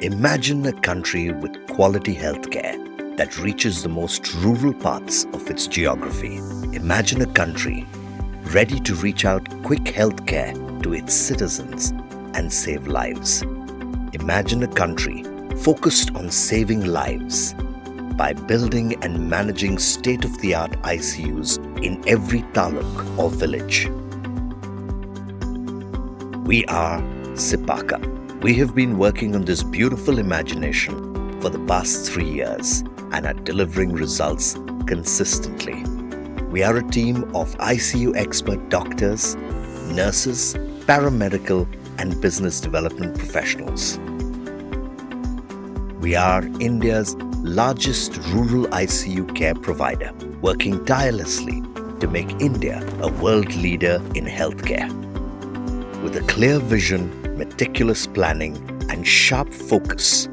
Imagine a country with quality healthcare that reaches the most rural parts of its geography. Imagine a country ready to reach out quick healthcare to its citizens and save lives. Imagine a country focused on saving lives by building and managing state-of-the-art ICUs in every taluk or village. We are Cipaca. We have been working on this beautiful imagination for the past 3 years and are delivering results consistently. We are a team of ICU expert doctors, nurses, paramedical and business development professionals. We are India's largest rural ICU care provider, working tirelessly to make India a world leader in healthcare. With a clear vision, meticulous planning and sharp focus,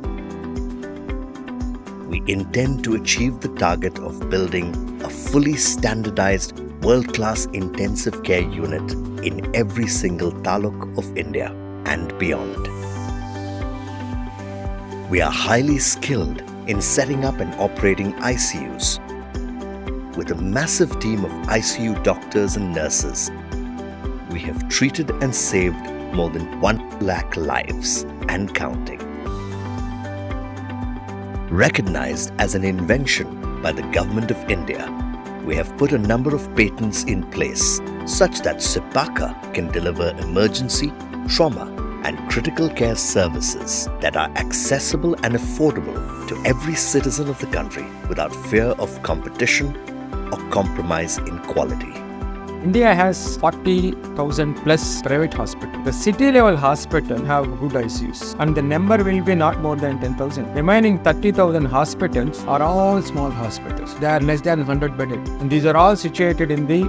we intend to achieve the target of building a fully standardized world-class intensive care unit in every single taluk of India and beyond. We are highly skilled in setting up and operating ICUs. With a massive team of ICU doctors and nurses, we have treated and saved more than 1 lakh lives and counting. Recognized as an invention by the Government of India, we have put a number of patents in place such that Cipaca can deliver emergency, trauma and critical care services that are accessible and affordable to every citizen of the country without fear of competition or compromise in quality. India has 40,000 plus private hospitals. The city level hospitals have good ICUs and the number will be not more than 10,000. Remaining 30,000 hospitals are all small hospitals. They are less than 100 bedded. And these are all situated in the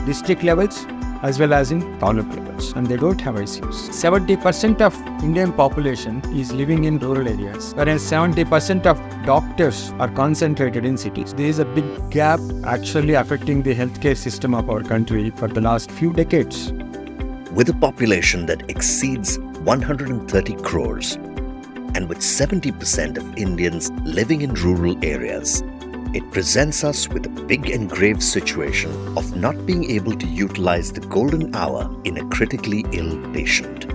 district levels as well as in taluk levels, and they don't have ICUs. 70% of Indian population is living in rural areas, whereas 70% of doctors are concentrated in cities. There is a big gap actually affecting the healthcare system of our country for the last few decades. With a population that exceeds 130 crores and with 70% of Indians living in rural areas, it presents us with a big and grave situation of not being able to utilize the golden hour in a critically ill patient.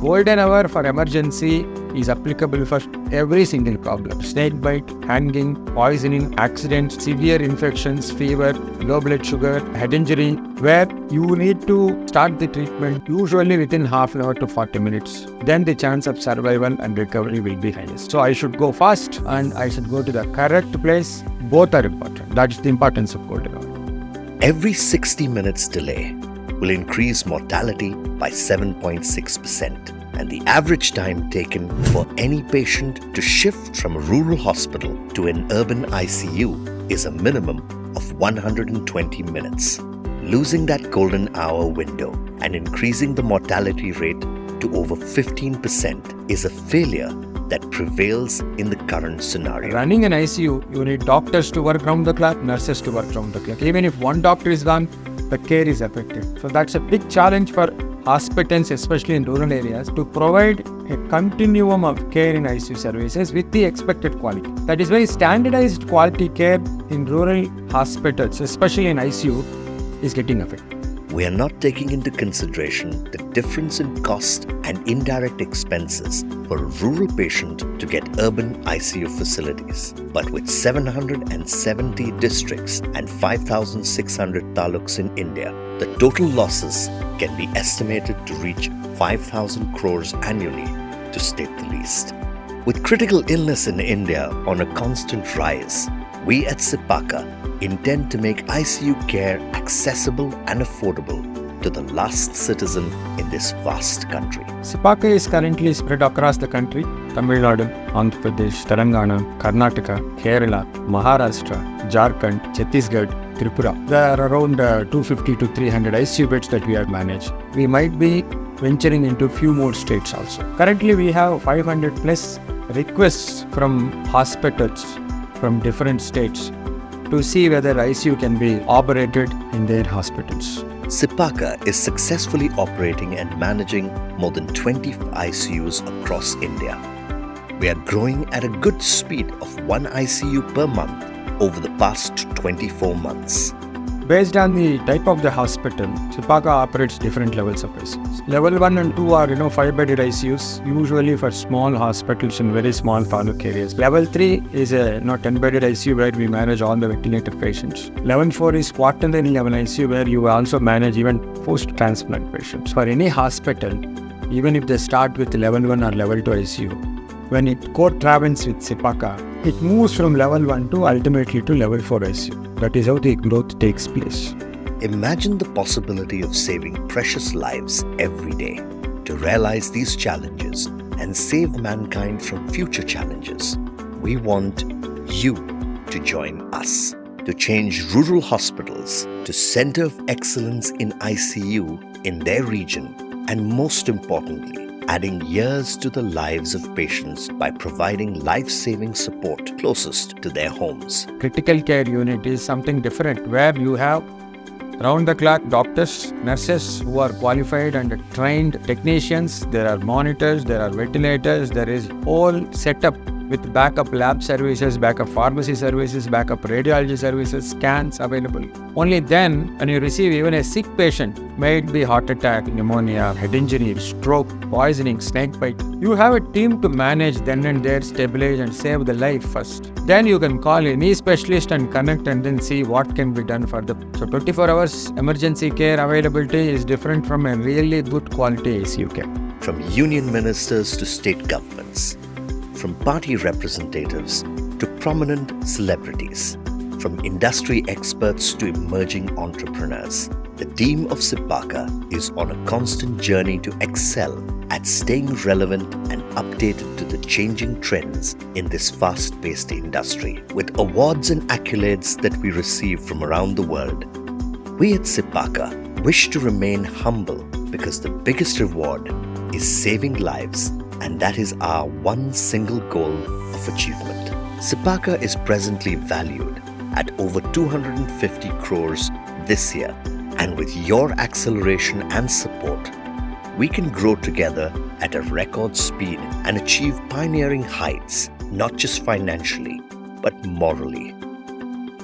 Golden hour for emergency is applicable for every single problem. Snake bite, hanging, poisoning, accident, severe infections, fever, low blood sugar, head injury, where you need to start the treatment usually within half an hour to 40 minutes. Then the chance of survival and recovery will be highest. So I should go fast and I should go to the correct place. Both are important. That's the importance of golden hour. Every 60 minutes delay will increase mortality by 7.6%. And the average time taken for any patient to shift from a rural hospital to an urban ICU is a minimum of 120 minutes. Losing that golden hour window and increasing the mortality rate to over 15% is a failure that prevails in the current scenario. Running an ICU, you need doctors to work round the clock, nurses to work round the clock. Even if one doctor is gone, the care is affected. So that's a big challenge for hospitals, especially in rural areas, to provide a continuum of care in ICU services with the expected quality. That is why standardized quality care in rural hospitals, especially in ICU, is getting affected. We are not taking into consideration the difference in cost and indirect expenses for a rural patient to get urban ICU facilities. But with 770 districts and 5,600 taluks in India, the total losses can be estimated to reach 5,000 crores annually, to state the least. With critical illness in India on a constant rise, we at Cipaca intend to make ICU care accessible and affordable to the last citizen in this vast country. Cipaca is currently spread across the country: Tamil Nadu, Andhra Pradesh, Telangana, Karnataka, Kerala, Maharashtra, Jharkhand, Chhattisgarh, Tripura. There are around 250 to 300 ICU beds that we have managed. We might be venturing into a few more states also. Currently we have 500 plus requests from hospitals from different states to see whether ICU can be operated in their hospitals. Cipaca is successfully operating and managing more than 20 ICUs across India. We are growing at a good speed of 1 ICU per month over the past 24 months. Based on the type of the hospital, Cipaca operates different levels of ICUs. Level 1 and 2 are 5-bedded ICUs, usually for small hospitals in very small taluk areas. Level 3 is a 10-bedded ICU where we manage all the ventilator patients. Level 4 is quaternary level ICU where you also manage even post-transplant patients. For any hospital, even if they start with level 1 or level 2 ICU, when it co-travels with Cipaca, it moves from level 1 to ultimately to level 4 ICU. That is how the growth takes place. Imagine the possibility of saving precious lives every day. To realize these challenges and save mankind from future challenges, we want you to join us. To change rural hospitals to center of excellence in ICU in their region, and most importantly, adding years to the lives of patients by providing life-saving support closest to their homes. Critical care unit is something different where you have round-the-clock doctors, nurses who are qualified and trained technicians. There are monitors, there are ventilators, there is whole setup with backup lab services, backup pharmacy services, backup radiology services, scans available. Only then, when you receive even a sick patient, may it be heart attack, pneumonia, head injury, stroke, poisoning, snake bite, you have a team to manage then and there, stabilize and save the life first. Then you can call any specialist and connect and then see what can be done for them. So 24 hours emergency care availability is different from a really good quality ICU care. From union ministers to state governments, from party representatives to prominent celebrities, from industry experts to emerging entrepreneurs, the team of Cipaca is on a constant journey to excel at staying relevant and updated to the changing trends in this fast-paced industry. With awards and accolades that we receive from around the world, we at Cipaca wish to remain humble because the biggest reward is saving lives, and that is our one single goal of achievement. Cipaca is presently valued at over 250 crores this year, and with your acceleration and support, we can grow together at a record speed and achieve pioneering heights, not just financially, but morally.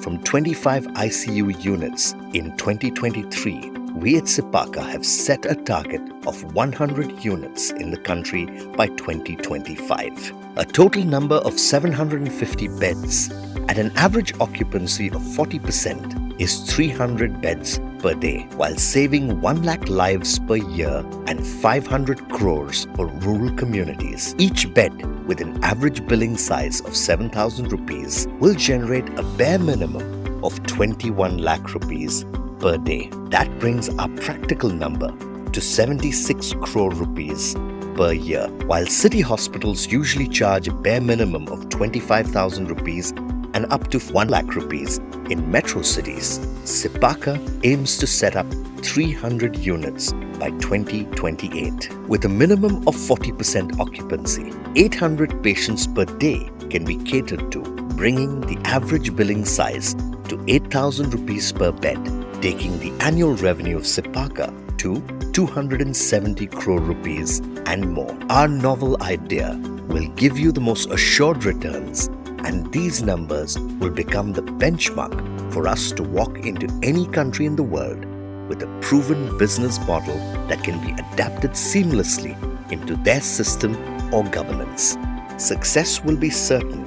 From 25 ICU units in 2023, we at Cipaca have set a target of 100 units in the country by 2025. A total number of 750 beds at an average occupancy of 40% is 300 beds per day, while saving 1 lakh lives per year and 500 crores for rural communities. Each bed with an average billing size of 7,000 rupees will generate a bare minimum of 21 lakh rupees per day. That brings our practical number to 76 crore rupees per year. While city hospitals usually charge a bare minimum of 25,000 rupees and up to 1 lakh rupees in metro cities, Cipaca aims to set up 300 units by 2028. With a minimum of 40% occupancy, 800 patients per day can be catered to, bringing the average billing size to 8,000 rupees per bed, taking the annual revenue of Cipaca to 270 crore rupees and more. Our novel idea will give you the most assured returns, and these numbers will become the benchmark for us to walk into any country in the world with a proven business model that can be adapted seamlessly into their system or governance. Success will be certain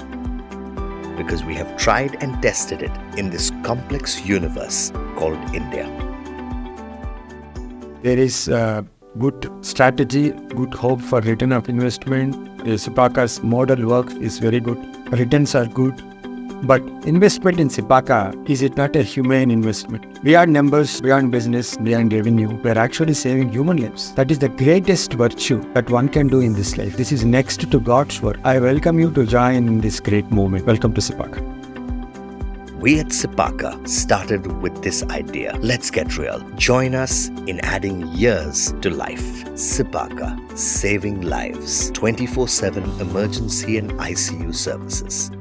because we have tried and tested it in this complex universe called India. There is good strategy, good hope for return of investment. Cipaca's model work is very good. Returns are good. But investment in Cipaca, is it not a humane investment? Beyond numbers, beyond business, beyond revenue, we are actually saving human lives. That is the greatest virtue that one can do in this life. This is next to God's work. I welcome you to join in this great movement. Welcome to Cipaca. We at Cipaca started with this idea. Let's get real. Join us in adding years to life. Cipaca, saving lives. 24/7 emergency and ICU services.